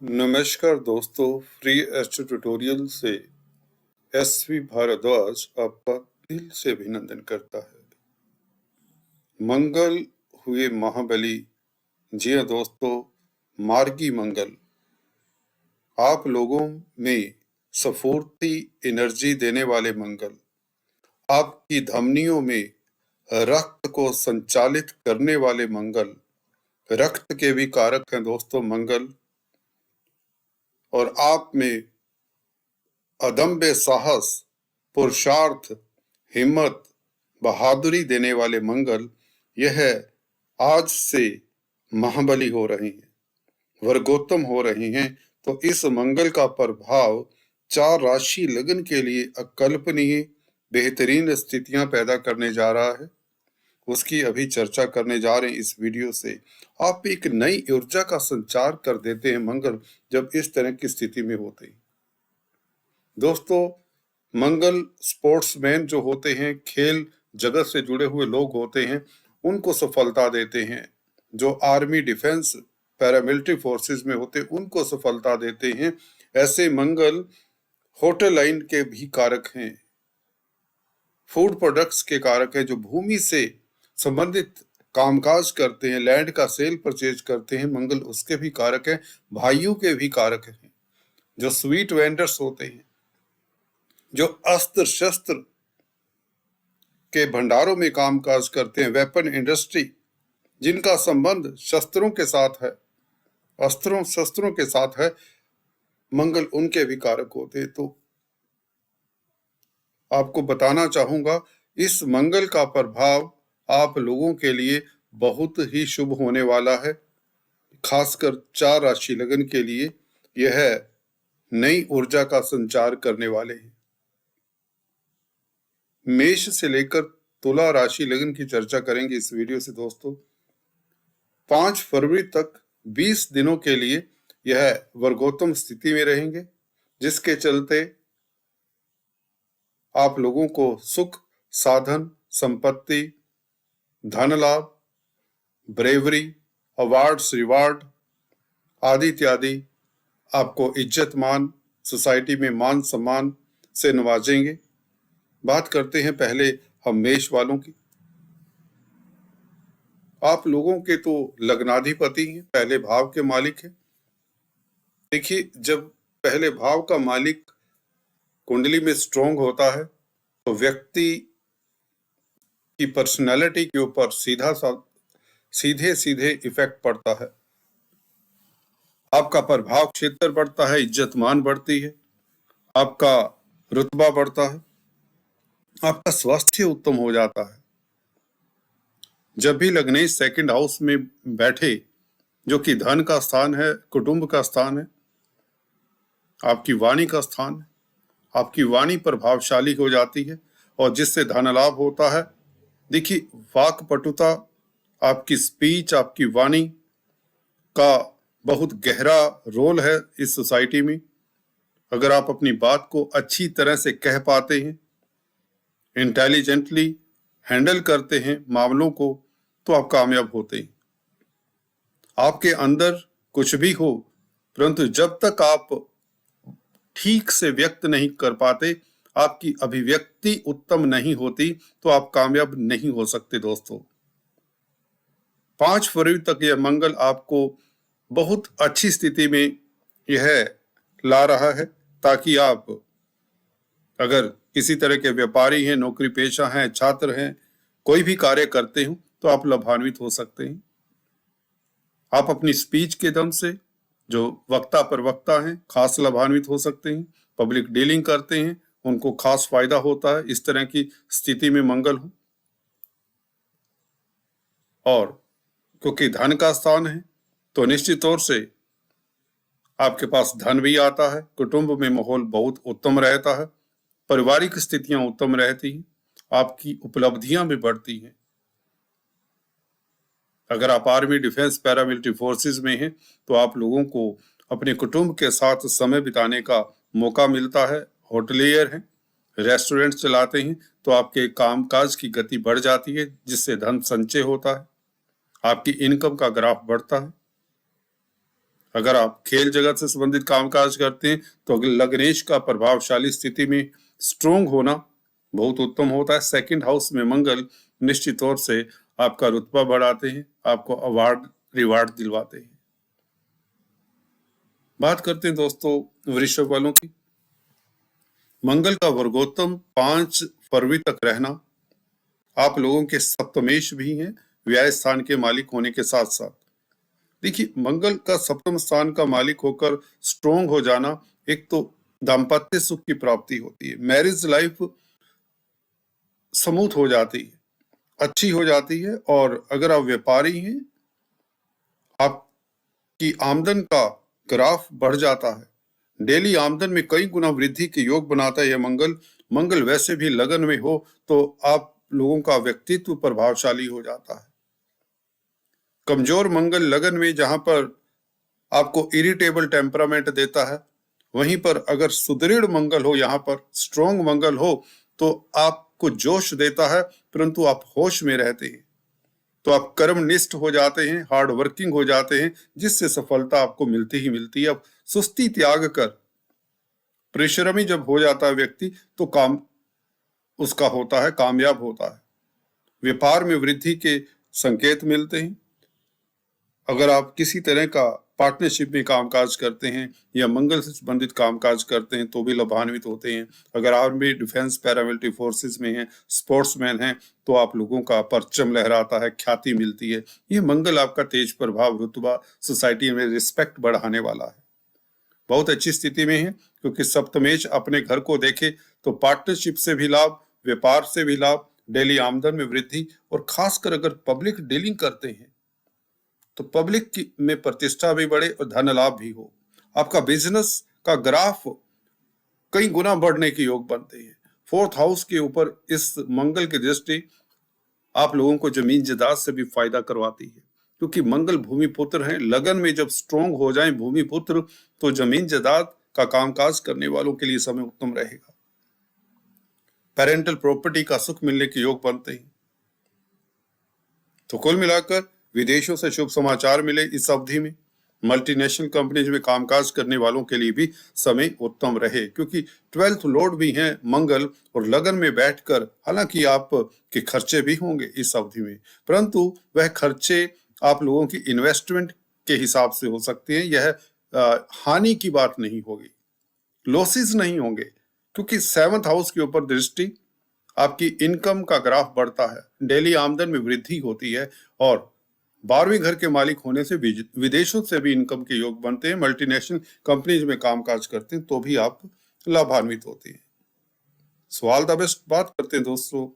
नमस्कार दोस्तों, free astro tutorial से एसवी भारद्वाज आपका दिल से अभिनंदन करता है। मंगल हुए महाबली। जी हाँ दोस्तों, मार्गी मंगल आप लोगों में स्फूर्ति एनर्जी देने वाले मंगल, आपकी धमनियों में रक्त को संचालित करने वाले मंगल, रक्त के भी कारक हैं दोस्तों मंगल, और आप में अदम्य साहस, पुरुषार्थ, हिम्मत, बहादुरी देने वाले मंगल यह आज से महाबली हो रही हैं, वर्गोत्तम हो रही हैं। तो इस मंगल का प्रभाव 4 राशि लगन के लिए अकल्पनीय बेहतरीन स्थितियां पैदा करने जा रहा है। उसकी अभी चर्चा करने जा रहे हैं इस वीडियो से। आप एक नई ऊर्जा का संचार कर देते हैं मंगल जब इस तरह की स्थिति में होते हैं। दोस्तों, मंगल स्पोर्ट्समैन जो होते हैं, खेल जगत से जुड़े हुए लोग होते हैं, उनको सफलता देते हैं। जो आर्मी, डिफेंस, पैरामिलिट्री फोर्सेस में होते हैं, उनको सफलता देते हैं। ऐसे मंगल होटल लाइन के भी कारक हैं, फूड प्रोडक्ट्स के कारक हैं, जो भूमि से संबंधित कामकाज करते हैं, लैंड का सेल परचेज करते हैं, मंगल उसके भी कारक हैं। भाइयों के भी कारक हैं। जो स्वीट वेंडर्स होते हैं, जो अस्त्र शस्त्र के भंडारों में कामकाज करते हैं, वेपन इंडस्ट्री, जिनका संबंध शस्त्रों के साथ है, अस्त्रों शस्त्रों के साथ है, मंगल उनके भी कारक होते हैं। तो आपको बताना चाहूंगा, इस मंगल का प्रभाव आप लोगों के लिए बहुत ही शुभ होने वाला है। खासकर 4 राशि लगन के लिए यह नई ऊर्जा का संचार करने वाले हैं। मेष से लेकर तुला राशि लगन की चर्चा करेंगे इस वीडियो से दोस्तों। 5 फरवरी तक 20 दिनों के लिए यह वर्गोत्तम स्थिति में रहेंगे, जिसके चलते आप लोगों को सुख, साधन, संपत्ति, धन लाभ, ब्रेवरी, अवार्ड्स, रिवार्ड आदि इत्यादि आपको इज्जत मान, सोसाइटी में मान सम्मान से नवाजेंगे। बात करते हैं पहले हम मेष वालों की। आप लोगों के तो लग्नाधिपति हैं, पहले भाव के मालिक हैं। देखिए, जब पहले भाव का मालिक कुंडली में स्ट्रॉन्ग होता है तो व्यक्ति की पर्सनालिटी के ऊपर सीधे सीधे इफेक्ट पड़ता है। आपका प्रभाव क्षेत्र बढ़ता है, इज्जत मान बढ़ती है, आपका रुतबा बढ़ता है, आपका स्वास्थ्य उत्तम हो जाता है। जब भी लग्नेश सेकंड हाउस में बैठे, जो कि धन का स्थान है, कुटुंब का स्थान है, आपकी वाणी का स्थान है, आपकी वाणी प्रभावशाली हो जाती है और जिससे धन लाभ होता है। देखिए, वाक पटुता, आपकी स्पीच, आपकी वाणी का बहुत गहरा रोल है इस सोसाइटी में। अगर आप अपनी बात को अच्छी तरह से कह पाते हैं, इंटेलिजेंटली हैंडल करते हैं मामलों को, तो आप कामयाब होते हैं। आपके अंदर कुछ भी हो, परंतु जब तक आप ठीक से व्यक्त नहीं कर पाते, आपकी अभिव्यक्ति उत्तम नहीं होती, तो आप कामयाब नहीं हो सकते दोस्तों। 5 फरवरी तक यह मंगल आपको बहुत अच्छी स्थिति में यह ला रहा है, ताकि आप अगर किसी तरह के व्यापारी हैं, नौकरी पेशा हैं, छात्र हैं, कोई भी कार्य करते हो, तो आप लाभान्वित हो सकते हैं। आप अपनी स्पीच के दम से, जो वक्ता प्रवक्ता हैं, खास लाभान्वित हो सकते हैं। पब्लिक डीलिंग करते हैं, उनको खास फायदा होता है इस तरह की स्थिति में मंगल हो। और क्योंकि धन का स्थान है, तो निश्चित तौर से आपके पास धन भी आता है, कुटुंब में माहौल बहुत उत्तम रहता है, पारिवारिक स्थितियां उत्तम रहती हैं, आपकी उपलब्धियां भी बढ़ती हैं। अगर आप आर्मी, डिफेंस, पैरामिलिट्री फोर्सेस में हैं, तो आप लोगों को अपने कुटुंब के साथ समय बिताने का मौका मिलता है। होटलियर हैं, रेस्टोरेंट चलाते हैं, तो आपके कामकाज की गति बढ़ जाती है, जिससे धन संचय होता है, आपकी इनकम का ग्राफ बढ़ता है। अगर आप खेल जगत से संबंधित कामकाज करते हैं तो लग्नेश का प्रभावशाली स्थिति में स्ट्रोंग होना बहुत उत्तम होता है। सेकंड हाउस में मंगल निश्चित तौर से आपका रुतबा बढ़ाते हैं, आपको अवार्ड रिवार्ड दिलवाते हैं। बात करते हैं दोस्तों वृषभ वालों की। मंगल का वर्गोत्तम 5 फरवरी तक रहना आप लोगों के सप्तमेश भी हैं, व्यय स्थान के मालिक होने के साथ साथ। देखिए, मंगल का सप्तम स्थान का मालिक होकर स्ट्रोंग हो जाना, एक तो दाम्पत्य सुख की प्राप्ति होती है, मैरिज लाइफ स्मूथ हो जाती है, अच्छी हो जाती है। और अगर आप व्यापारी हैं, आपकी आमदन का ग्राफ बढ़ जाता है, डेली आमदन में कई गुना वृद्धि के योग बनाता है यह मंगल। मंगल वैसे भी लगन में हो तो आप लोगों का व्यक्तित्व प्रभावशाली हो जाता है। कमजोर मंगल लगन में जहां पर आपको इरिटेबल टेम्परामेंट देता है, वहीं पर अगर सुदृढ़ मंगल हो, यहाँ पर स्ट्रॉन्ग मंगल हो, तो आपको जोश देता है, परंतु आप होश में रहते हैं, तो आप कर्मनिष्ठ हो जाते हैं, हार्ड वर्किंग हो जाते हैं, जिससे सफलता आपको मिलती ही मिलती है। अब सुस्ती त्याग कर परिश्रमी जब हो जाता है व्यक्ति, तो काम उसका होता है, कामयाब होता है। व्यापार में वृद्धि के संकेत मिलते हैं। अगर आप किसी तरह का पार्टनरशिप में कामकाज करते हैं या मंगल से संबंधित कामकाज करते हैं तो भी लाभान्वित होते हैं। अगर आर्मी, डिफेंस, पैरामिलिट्री फोर्सेस में हैं, स्पोर्ट्समैन हैं, तो आप लोगों का परचम लहराता है, ख्याति मिलती है। ये मंगल आपका तेज प्रभाव, रुतबा, सोसाइटी में रिस्पेक्ट बढ़ाने वाला है। बहुत अच्छी स्थिति में है, क्योंकि सप्तमेश अपने घर को देखे तो पार्टनरशिप से भी लाभ, व्यापार से भी लाभ, डेली आमदन में वृद्धि, और खासकर अगर पब्लिक डीलिंग करते हैं तो पब्लिक की में प्रतिष्ठा भी बढ़े और धन लाभ भी हो। आपका बिजनेस का ग्राफ कई गुना बढ़ने के योग बनते हैं। फोर्थ हाउस के ऊपर इस मंगल की दृष्टि आप लोगों को जमीन जायदाद से भी फायदा करवाती है, क्योंकि मंगल भूमि पुत्र हैं। लगन में जब स्ट्रोंग हो जाए भूमि पुत्र, तो जमीन जायदाद का कामकाज करने वालों के लिए समय उत्तम रहेगा। पेरेंटल प्रॉपर्टी का सुख मिलने के योग बनते हैं। तो कुल मिलाकर विदेशों से शुभ समाचार मिले इस अवधि में। मल्टीनेशनल कंपनीज में कामकाज करने वालों के लिए भी समय उत्तम रहे, क्योंकि 12th लॉर्ड भी हैं मंगल, और लगन में बैठकर हालांकि आप के खर्चे भी होंगे इस अवधि में, परंतु वह खर्चे आप लोगों की इन्वेस्टमेंट के हिसाब से हो सकते हैं। यह हानि की बात नहीं होगी, लॉसेस नहीं होंगे, क्योंकि 7th हाउस के ऊपर दृष्टि, आपकी इनकम का ग्राफ बढ़ता है, डेली आमदन में वृद्धि होती है, और 12वीं घर के मालिक होने से विदेशों से भी इनकम के योग बनते हैं। मल्टीनेशनल कंपनीज में कामकाज करते हैं तो भी आप लाभान्वित होते हैं। So all the best. बात करते हैं दोस्तों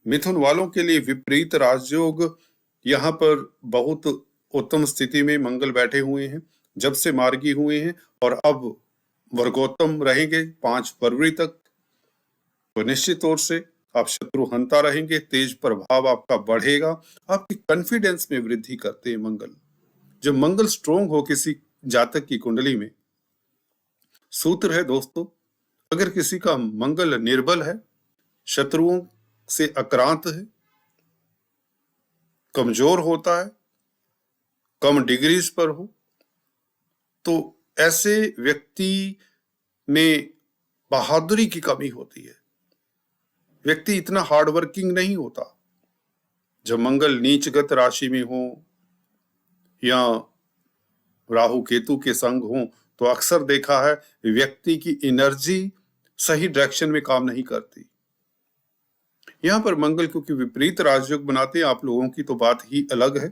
मिथुन वालों के लिए विपरीत राजयोग, यहाँ पर बहुत उत्तम स्थिति में मंगल बैठे हुए हैं, जब से मार्गी हुए हैं, और अब वर्गोत्तम रहेंगे 5 फरवरी तक। तो निश्चित तौर से आप शत्रु हंता रहेंगे, तेज प्रभाव आपका बढ़ेगा, आपकी कॉन्फिडेंस में वृद्धि करते हैं मंगल। जब मंगल स्ट्रोंग हो किसी जातक की कुंडली में, सूत्र है दोस्तों, अगर किसी का मंगल निर्बल है, शत्रुओं से आक्रांत है, कमजोर होता है, कम डिग्रीज पर हो, तो ऐसे व्यक्ति में बहादुरी की कमी होती है। व्यक्ति इतना हार्डवर्किंग नहीं होता। जब मंगल नीचगत राशि में हो या राहु केतु के संग हो, तो अक्सर देखा है व्यक्ति की एनर्जी सही डायरेक्शन में काम नहीं करती। यहाँ पर मंगल क्योंकि विपरीत राजयोग बनाते हैं, आप लोगों की तो बात ही अलग है,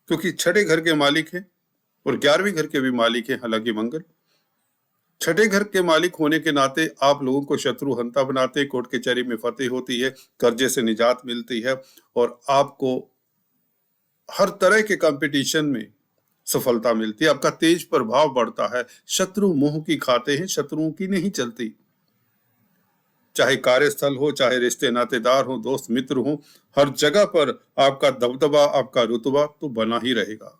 क्योंकि छठे घर के मालिक हैं और 11वीं घर के भी मालिक हैं। हालांकि मंगल छठे घर के मालिक होने के नाते आप लोगों को शत्रु हंता बनाते, कोर्ट कचहरी में फतेह होती है, कर्जे से निजात मिलती है, और आपको हर तरह के कंपटीशन में सफलता मिलती है। आपका तेज प्रभाव बढ़ता है। शत्रु मुंह की खाते हैं, शत्रुओं की नहीं चलती। चाहे कार्यस्थल हो, चाहे रिश्ते नातेदार हो, दोस्त मित्र हो, हर जगह पर आपका दबदबा, आपका रुतबा तो बना ही रहेगा।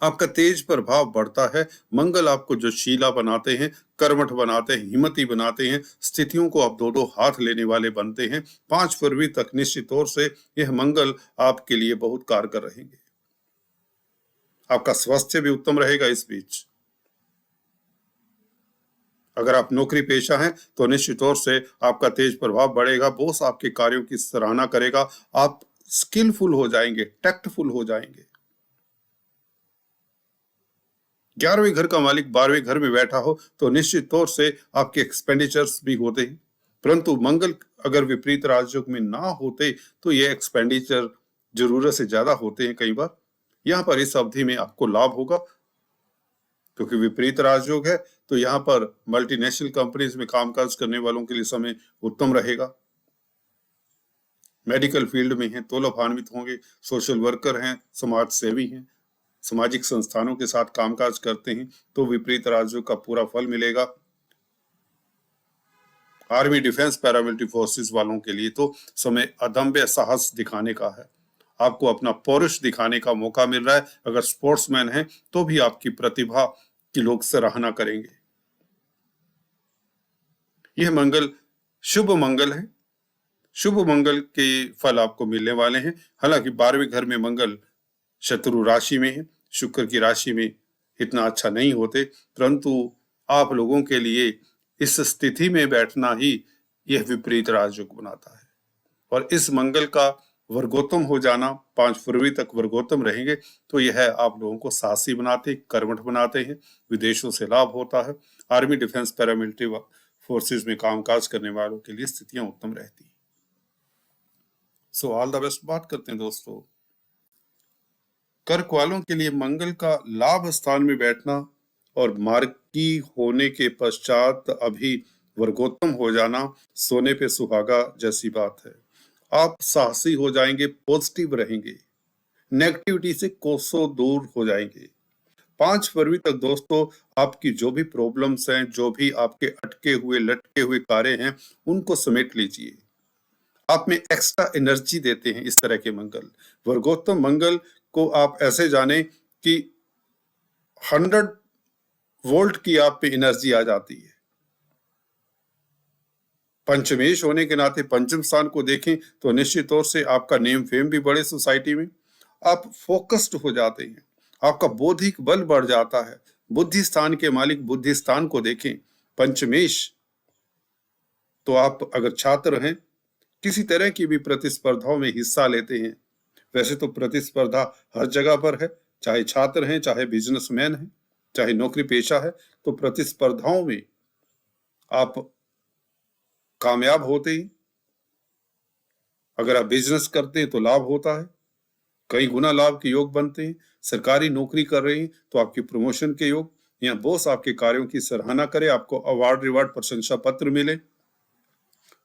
आपका तेज प्रभाव बढ़ता है। मंगल आपको जो शीला बनाते हैं, कर्मठ बनाते हैं, हिम्मती बनाते हैं, स्थितियों को आप दो हाथ लेने वाले बनते हैं। 5 फरवरी तक निश्चित तौर से यह मंगल आपके लिए बहुत कारगर रहेंगे। आपका स्वास्थ्य भी उत्तम रहेगा इस बीच। अगर आप नौकरी पेशा हैं तो निश्चित तौर से आपका तेज प्रभाव बढ़ेगा, बॉस आपके कार्यों की सराहना करेगा, आप स्किलफुल हो जाएंगे, टैक्टफुल हो जाएंगे। 11वें घर का मालिक 12वें घर में बैठा हो तो निश्चित तौर से आपके एक्सपेंडिचर्स भी होते हैं, परंतु मंगल अगर विपरीत राजयोग में ना होते तो ये एक्सपेंडिचर जरूरत से ज्यादा होते हैं कई बार। यहाँ पर इस अवधि में आपको लाभ होगा, क्योंकि विपरीत राजयोग है तो यहाँ पर मल्टीनेशनल कंपनीज में कामकाज करने वालों के लिए समय उत्तम रहेगा। मेडिकल फील्ड में हैं तो लाभान्वित होंगे, सोशल वर्कर हैं, समाज सेवी हैं, सामाजिक संस्थानों के साथ कामकाज करते हैं तो विपरीत राजयोग का पूरा फल मिलेगा। आर्मी, डिफेंस, पैरामिलिट्री फोर्सेस वालों के लिए तो समय अदम्य साहस दिखाने का है, आपको अपना पौरुष दिखाने का मौका मिल रहा है। अगर स्पोर्ट्समैन हैं तो भी आपकी प्रतिभा की लोग सराहना करेंगे। यह मंगल शुभ मंगल है, शुभ मंगल के फल आपको मिलने वाले हैं। हालांकि 12वें घर में मंगल शत्रु राशि में है, शुक्र की राशि में इतना अच्छा नहीं होते, परंतु आप लोगों के लिए इस स्थिति में बैठना ही यह विपरीत राजयोग बनाता है। और इस मंगल का वर्गोत्तम हो जाना, 5 फरवरी तक वर्गोत्तम रहेंगे तो यह आप लोगों को साहसी बनाते, कर्मठ बनाते हैं, विदेशों से लाभ होता है। आर्मी, डिफेंस, पैरामिलिट्री फोर्सेस में कामकाज करने वालों के लिए स्थितियां उत्तम रहती हैं। So all the best. बात करते हैं दोस्तों कर्क वालों के लिए मंगल का लाभ स्थान में बैठना और मार्गी होने के पश्चात अभी वर्गोत्तम हो जाना सोने पे सुहागा जैसी बात है। आप साहसी हो जाएंगे, पॉजिटिव रहेंगे, नेगेटिविटी से कोसों दूर हो जाएंगे। 5 फरवरी तक दोस्तों आपकी जो भी प्रॉब्लम्स हैं, जो भी आपके अटके हुए लटके हुए कार्य हैं, उनको समेट लीजिए। आप में एक्स्ट्रा एनर्जी देते हैं इस तरह के मंगल। वर्गोत्तम मंगल को आप ऐसे जाने कि 100 वोल्ट की आप पे एनर्जी आ जाती है। पंचमेश होने के नाते पंचम स्थान को देखें तो निश्चित तौर से आपका नेम फेम भी बढ़े सोसाइटी में, आप फोकस्ड हो जाते हैं, आपका बौद्धिक बल बढ़ जाता है। बुद्धि स्थान के मालिक बुद्धि स्थान को देखें पंचमेश, तो आप अगर छात्र हैं, किसी तरह की भी प्रतिस्पर्धाओं में हिस्सा लेते हैं, वैसे तो प्रतिस्पर्धा हर जगह पर है, चाहे छात्र हैं, चाहे बिजनेसमैन हैं, चाहे नौकरी पेशा है, तो प्रतिस्पर्धाओं में आप कामयाब होते हैं। अगर आप बिजनेस करते हैं तो लाभ होता है, कई गुना लाभ के योग बनते हैं। सरकारी नौकरी कर रहे हैं तो आपकी प्रमोशन के योग, या बॉस आपके कार्यों की सराहना करे, आपको अवार्ड, रिवार्ड, प्रशंसा पत्र मिले।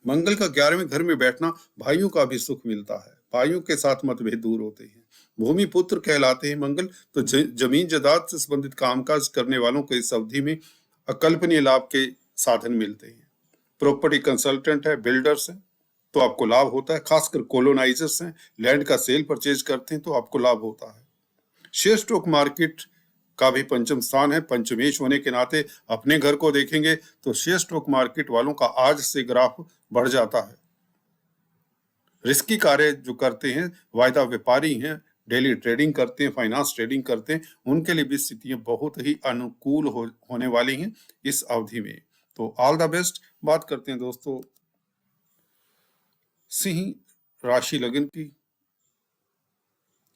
मंगल का 11वें घर में बैठना भाइयों का भी सुख मिलता है, भाइयों के साथ मतभेद दूर होते हैं, भूमि पुत्र कहलाते हैं मंगल। तो जमीन जायदाद से संबंधित कामकाज करने वालों को इस अवधि में अकल्पनीय लाभ के साधन मिलते हैं। प्रॉपर्टी कंसल्टेंट है, बिल्डर्स हैं तो आपको लाभ होता है, खासकर कोलोनाइजर्स हैं, लैंड का सेल परचेज करते हैं तो आपको लाभ होता है। शेयर स्टॉक मार्केट का भी पंचम स्थान है, पंचमेश होने के नाते अपने घर को देखेंगे तो शेयर स्टॉक मार्केट वालों का आज से ग्राफ बढ़ जाता है। रिस्की कार्य जो करते हैं, वायदा व्यापारी हैं, डेली ट्रेडिंग करते हैं, फाइनेंस ट्रेडिंग करते हैं, उनके लिए भी स्थितियां बहुत ही अनुकूल होने वाली हैं इस अवधि में। तो ऑल द बेस्ट। बात करते हैं दोस्तों सिंह राशि लगन की।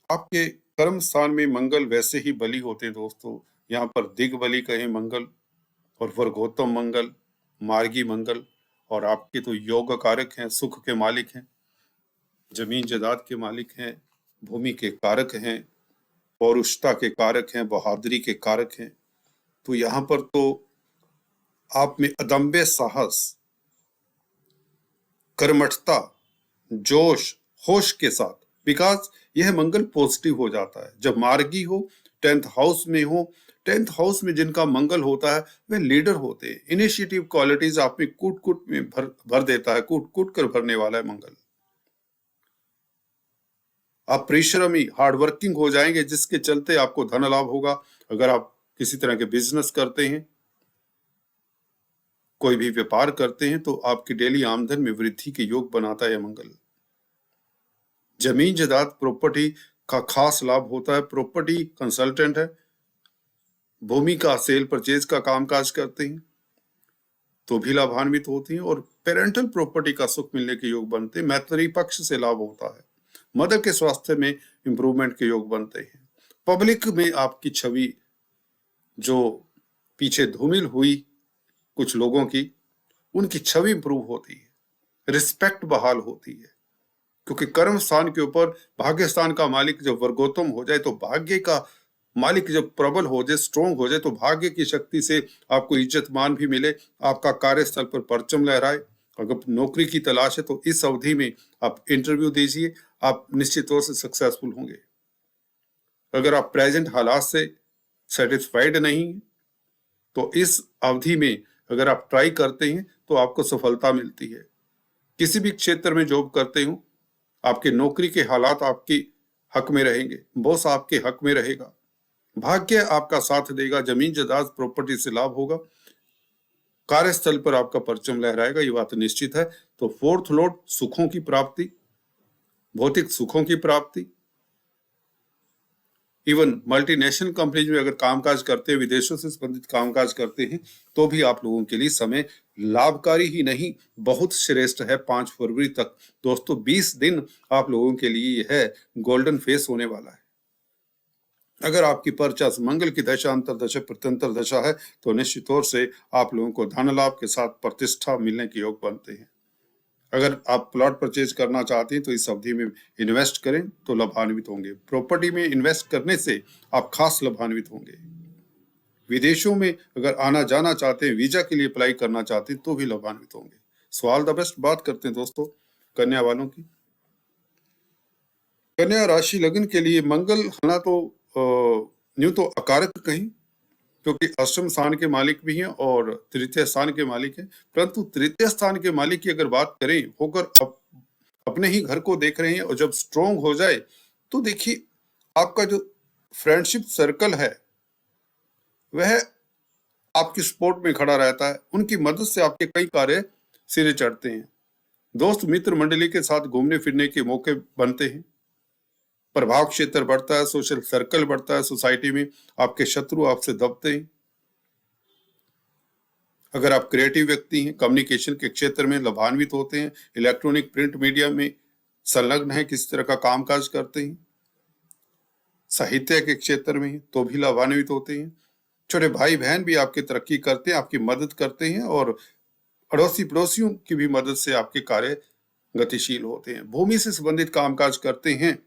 आपके कर्म स्थान में मंगल वैसे ही बली होते हैं दोस्तों, यहाँ पर दिग्बली कहें मंगल और वर्गोत्तम मंगल, मार्गी मंगल, और आपके तो योग कारक हैं, सुख के मालिक हैं, जमीन जायदाद के मालिक हैं, भूमि के कारक हैं, पौरुषता के कारक हैं, बहादुरी के कारक हैं। तो यहाँ पर तो आप में अदम्य साहस, कर्मठता, जोश, होश के साथ, बिकॉज यह मंगल पॉजिटिव हो जाता है जब मार्गी हो, 10th हाउस में हो। 10th हाउस में जिनका मंगल होता है वे लीडर होते हैं, इनिशिएटिव क्वालिटीज आप में कूट कूट में भर देता है, कूट कूट कर भरने वाला है मंगल। आप परिश्रमी, हार्डवर्किंग हो जाएंगे, जिसके चलते आपको धन लाभ होगा। अगर आप किसी तरह के बिजनेस करते हैं, कोई भी व्यापार करते हैं, तो आपकी डेली आमदन में वृद्धि के योग बनाता है मंगल। जमीन जायदाद, प्रॉपर्टी का खास लाभ होता है। प्रॉपर्टी कंसल्टेंट है, भूमि का सेल परचेज का कामकाज करते हैं तो भी लाभान्वित होती हैं, और पेरेंटल प्रॉपर्टी का सुख मिलने के योग बनते हैं। मैत्री पक्ष से लाभ होता है, मदर के स्वास्थ्य में इंप्रूवमेंट के योग बनते हैं। पब्लिक में आपकी छवि जो पीछे धूमिल हुई कुछ लोगों की, उनकी छवि इंप्रूव होती है, रिस्पेक्ट बहाल होती है, क्योंकि कर्म स्थान के ऊपर भाग्य स्थान का मालिक जब वर्गोत्तम हो जाए, तो भाग्य का मालिक जब प्रबल हो जाए, स्ट्रोंग हो जाए, तो भाग्य की शक्ति से आपको इज्जत मान भी मिले, आपका कार्यस्थल पर परचम लहराए। अगर नौकरी की तलाश है तो इस अवधि में आप इंटरव्यू दीजिए, आप निश्चित तौर से सक्सेसफुल होंगे। अगर आप प्रेजेंट हालात से सेटिस्फाइड नहीं तो इस अवधि में अगर आप ट्राई करते हैं तो आपको सफलता मिलती है। किसी भी क्षेत्र में जॉब करते हो, आपके नौकरी के हालात आपके हक में रहेंगे, बॉस आपके हक में रहेगा, भाग्य आपका साथ देगा, जमीन जायदाद प्रॉपर्टी से लाभ होगा, कार्यस्थल पर आपका परचम लहराएगा, ये बात निश्चित है। तो फोर्थ लॉर्ड सुखों की प्राप्ति, भौतिक सुखों की प्राप्ति, इवन मल्टीनेशनल कंपनीज में अगर कामकाज करते हैं, विदेशों से संबंधित कामकाज करते हैं, तो भी आप लोगों के लिए समय लाभकारी ही नहीं बहुत श्रेष्ठ है। 5 फरवरी तक दोस्तों 20 दिन आप लोगों के लिए है गोल्डन फेस होने वाला है। अगर आपकी पर्चा मंगल की दशा, अंतर दशा, प्रत्यंतर दशा है तो निश्चित तौर से आप लोगों को धन लाभ के साथ प्रतिष्ठा मिलने के योग बनते हैं। अगर आप प्लॉट परचेज करना चाहते हैं तो इस अवधि में इन्वेस्ट करें तो लाभान्वित होंगे। प्रॉपर्टी में इन्वेस्ट करने से आप खास लाभान्वित होंगे। विदेशों में अगर आना जाना चाहते हैं, वीजा के लिए अप्लाई करना चाहते हैं तो भी लाभान्वित होंगे। So all the best. बात करते हैं दोस्तों कन्या वालों की। कन्या राशि लगन के लिए मंगल होना तो न्यू तो अकारक कहीं, क्योंकि अष्टम स्थान के मालिक भी हैं और तृतीय स्थान के मालिक हैं, परंतु तृतीय स्थान के मालिक की अगर बात करें, होकर अपने ही घर को देख रहे हैं, और जब स्ट्रोंग हो जाए तो देखिए आपका जो फ्रेंडशिप सर्कल है वह आपकी सपोर्ट में खड़ा रहता है। उनकी मदद से आपके कई कार्य सिरे चढ़ते हैं। दोस्त मित्र मंडली के साथ घूमने फिरने के मौके बनते हैं, प्रभाव क्षेत्र बढ़ता है, सोशल सर्कल बढ़ता है, सोसाइटी में आपके शत्रु आपसे दबते हैं। अगर आप क्रिएटिव व्यक्ति हैं, कम्युनिकेशन के क्षेत्र में लाभान्वित होते हैं, इलेक्ट्रॉनिक प्रिंट मीडिया में संलग्न है, किसी तरह का कामकाज करते हैं, साहित्य के क्षेत्र में हैं तो भी लाभान्वित होते हैं। छोटे भाई बहन भी आपकी तरक्की करते हैं, आपकी मदद करते हैं, और अड़ोसी पड़ोसियों की भी मदद से आपके कार्य गतिशील होते हैं। भूमि से संबंधित कामकाज करते हैं,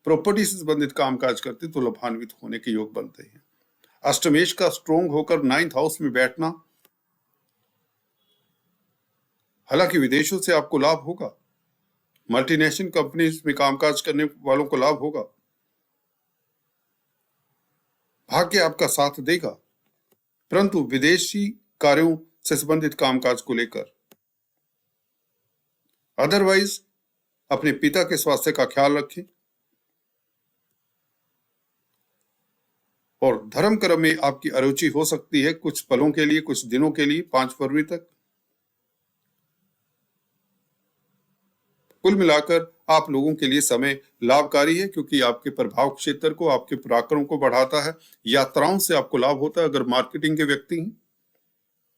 प्रॉपर्टी से संबंधित कामकाज करते तो लाभान्वित होने के योग बनते हैं। अष्टमेश का स्ट्रोंग होकर 9th हाउस में बैठना, हालांकि विदेशों से आपको लाभ होगा, मल्टीनेशनल कंपनीज में कामकाज करने वालों को लाभ होगा, भाग्य आपका साथ देगा, परंतु विदेशी कार्यों से संबंधित कामकाज को लेकर अदरवाइज अपने पिता के स्वास्थ्य का ख्याल रखें, और धर्म कर्म में आपकी अरुचि हो सकती है कुछ पलों के लिए, कुछ दिनों के लिए, 5 फरवरी तक। कुल मिलाकर आप लोगों के लिए समय लाभकारी है, क्योंकि आपके प्रभाव क्षेत्र को, आपके पराक्रम को बढ़ाता है। यात्राओं से आपको लाभ होता है। अगर मार्केटिंग के व्यक्ति हैं,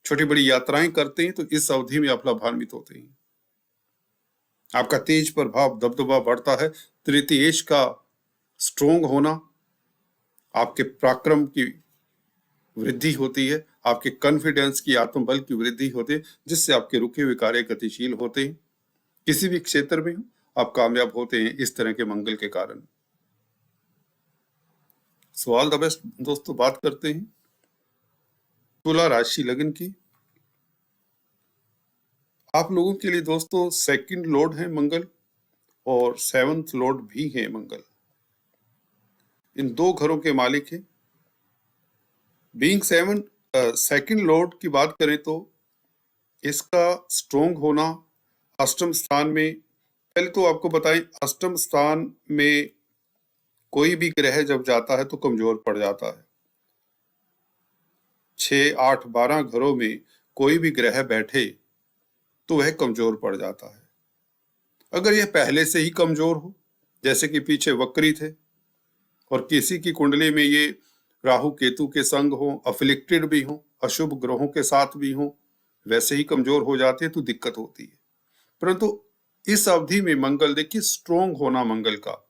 छोटी बड़ी यात्राएं करते हैं, तो इस अवधि में आप लाभान्वित होते हैं। आपका तेज प्रभाव दबदबा बढ़ता है। तृतीयेश का स्ट्रोंग होना, आपके पराक्रम की वृद्धि होती है, आपके कॉन्फिडेंस की, आत्मबल की वृद्धि होती है, जिससे आपके रुके हुए कार्य गतिशील होते हैं। किसी भी क्षेत्र में आप कामयाब होते हैं इस तरह के मंगल के कारण। सो ऑल द बेस्ट दोस्तों। बात करते हैं तुला राशि लगन की। आप लोगों के लिए दोस्तों 2nd लॉर्ड है मंगल, और 7th लॉर्ड भी है मंगल। इन 2 घरों के मालिक हैं। बीइंग 2nd लॉर्ड की बात करें तो इसका स्ट्रोंग होना अष्टम स्थान में, पहले तो आपको बताएं, अष्टम स्थान में कोई भी ग्रह जब जाता है तो कमजोर पड़ जाता है। 6, 8, 12 घरों में कोई भी ग्रह बैठे तो वह कमजोर पड़ जाता है। अगर यह पहले से ही कमजोर हो, जैसे कि पीछे वक्री थे, और किसी की कुंडली में ये राहु केतु के संग हो, अफिलिक्टेड भी हो, अशुभ ग्रहों के साथ भी हो, वैसे ही कमजोर हो जाते हैं तो दिक्कत होती है। परंतु इस अवधि में मंगल, देखिए स्ट्रोंग होना मंगल का,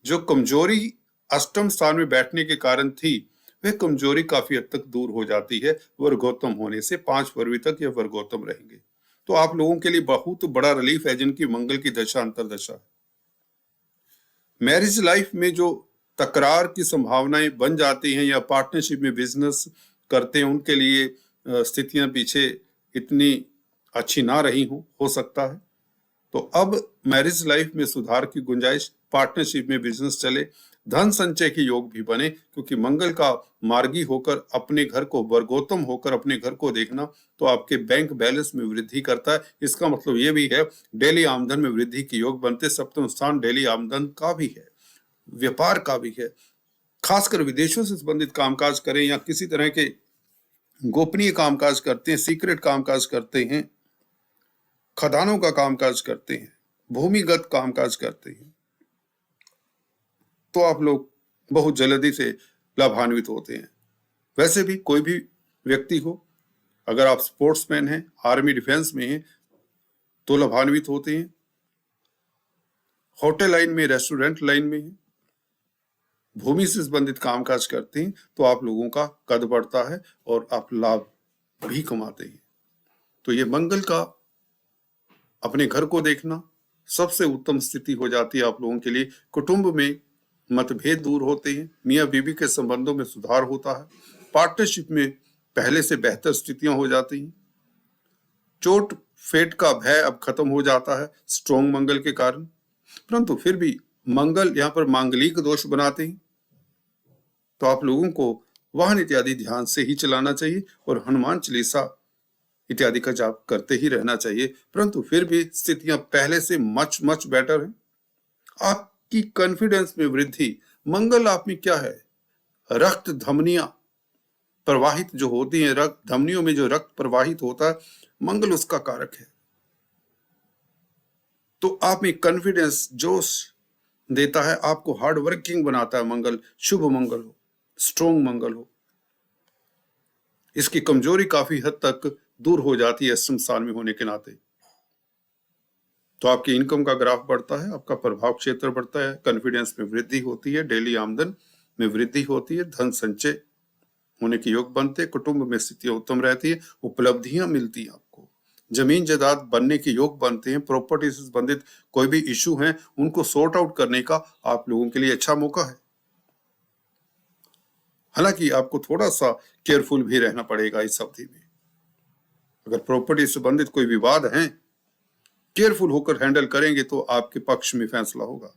जो कमजोरी अष्टम स्थान में बैठने के कारण थी, वह कमजोरी काफी हद तक दूर हो जाती है वर्गोत्तम होने से। 5 फरवरी तक यह वर्गोत्तम रहेंगे। तो आप लोगों के लिए बहुत बड़ा रिलीफ है जिनकी मंगल की दशा अंतरदशा है। मैरिज लाइफ में जो तकरार की संभावनाएं बन जाती हैं या पार्टनरशिप में बिजनेस करते हैं उनके लिए स्थितियां पीछे इतनी अच्छी ना रही हो सकता है। तो अब मैरिज लाइफ में सुधार की गुंजाइश, पार्टनरशिप में बिजनेस चले, धन संचय के योग भी बने, क्योंकि मंगल का मार्गी होकर अपने घर को, वर्गोत्तम होकर अपने घर को देखना तो आपके बैंक बैलेंस में वृद्धि करता है। इसका मतलब ये भी है डेली आमदन में वृद्धि के योग बनते। सप्तम स्थान डेली आमदन का भी है, व्यापार का भी है। खासकर विदेशों से संबंधित कामकाज करें या किसी तरह के गोपनीय कामकाज करते हैं, सीक्रेट कामकाज करते हैं, खदानों का कामकाज करते हैं, भूमिगत कामकाज करते हैं, तो आप लोग बहुत जल्दी से लाभान्वित होते हैं। वैसे भी कोई भी व्यक्ति हो, अगर आप स्पोर्ट्समैन हैं, आर्मी डिफेंस में हैं, तो लाभान्वित होते हैं। होटल लाइन में, रेस्टोरेंट लाइन में हैं, भूमि से संबंधित कामकाज करते हैं, तो आप लोगों का कद बढ़ता है और आप लाभ भी कमाते हैं। तो ये मंगल का अपने घर को देखना सबसे उत्तम स्थिति हो जाती है आप लोगों के लिए। कुटुंब में मतभेद दूर होते हैं, मियाँ बीवी के संबंधों में सुधार होता है, पार्टनरशिप में पहले से बेहतर स्थितियां हो जाती हैं, चोट फेट का भय अब खत्म हो जाता है स्ट्रॉन्ग मंगल के कारण। परंतु फिर भी मंगल यहाँ पर मांगलिक दोष बनाते हैं, तो आप लोगों को वाहन इत्यादि ध्यान से ही चलाना चाहिए और हनुमान चालीसा इत्यादि का जाप करते ही रहना चाहिए। परंतु फिर भी स्थितियां पहले से मच मच बेटर है। आपकी कॉन्फिडेंस में वृद्धि, मंगल आप में क्या है, रक्त धमनियां प्रवाहित जो होती हैं, रक्त धमनियों में जो रक्त प्रवाहित होता है, मंगल उसका कारक है। तो आप में कॉन्फिडेंस, जोश देता है, आपको हार्ड वर्किंग बनाता है मंगल। शुभ मंगल हो, स्ट्रॉन्ग मंगल हो, इसकी कमजोरी काफी हद तक दूर हो जाती है अष्टम स्थान में होने के नाते। तो आपकी इनकम का ग्राफ बढ़ता है, आपका प्रभाव क्षेत्र बढ़ता है, कॉन्फिडेंस में वृद्धि होती है, डेली आमदन में वृद्धि होती है, धन संचय होने के योग बनते, कुटुंब में स्थितियां उत्तम रहती है, उपलब्धियां मिलती है, आपको जमीन जायदाद बनने के योग बनते हैं, प्रॉपर्टी से संबंधित कोई भी इशू हैं उनको सॉर्ट आउट करने का आप लोगों के लिए अच्छा मौका है। हालांकि आपको थोड़ा सा केयरफुल भी रहना पड़ेगा इस अवधि में। अगर प्रॉपर्टी से संबंधित कोई विवाद हैं, केयरफुल होकर हैंडल करेंगे तो आपके पक्ष में फैसला होगा।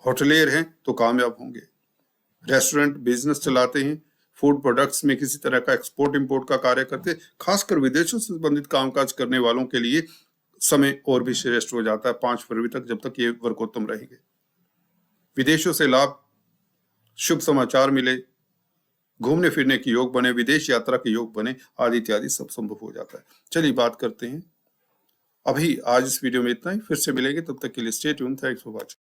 होटलियर हैं तो कामयाब होंगे, रेस्टोरेंट बिजनेस चलाते हैं, फूड प्रोडक्ट्स में किसी तरह का एक्सपोर्ट इंपोर्ट का कार्य करते हैं, खासकर विदेशों से संबंधित कामकाज करने वालों के लिए समय और भी श्रेष्ठ हो जाता है 5 फरवरी तक, जब तक ये वर्गोत्तम रहेंगे। विदेशों से लाभ, शुभ समाचार मिले, घूमने फिरने के योग बने, विदेश यात्रा के योग बने, आदि इत्यादि सब संभव हो जाता है। चलिए बात करते हैं। अभी आज इस वीडियो में इतना ही, फिर से मिलेंगे, तब तक के लिए stay tune, thanks for watching.